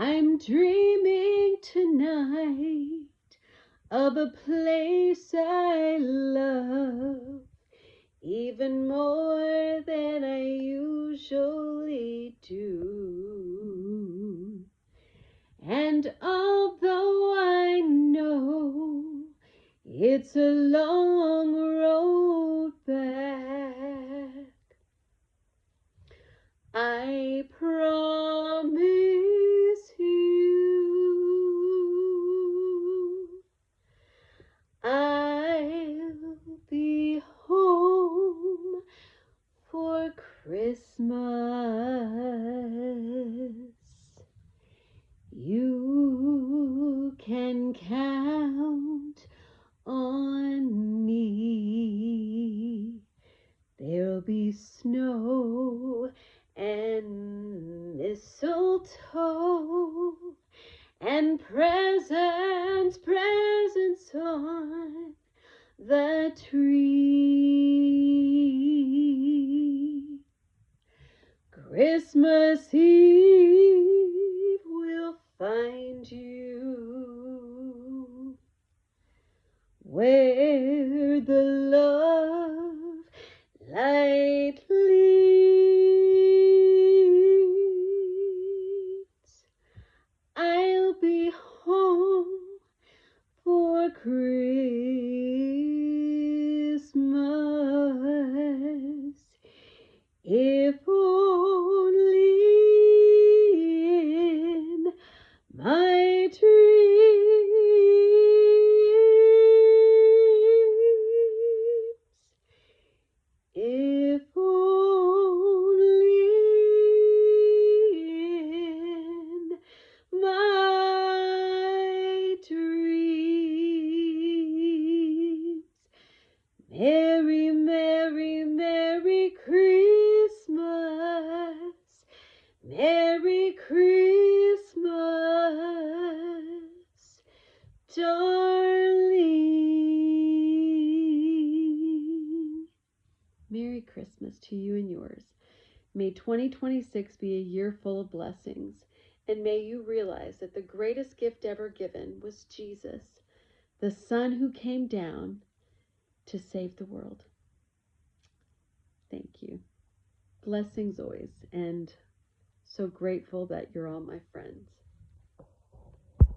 I'm dreaming tonight of a place I love, even more than I usually do. And although I know it's a long road back, I promise you I'll be home for Christmas. You can count on me. There'll be snow and mistletoe and presents on the tree. Christmas Eve will find you where the love light leads. I'll be home for Christmas, if only in my dreams, if only in my dreams. Merry, merry, merry Christmas. Merry Christmas, darling. Merry Christmas to you and yours. May 2026 be a year full of blessings, and may you realize that the greatest gift ever given was Jesus, the Son who came down to save the world. Thank you. Blessings always, and so grateful that you're all my friends.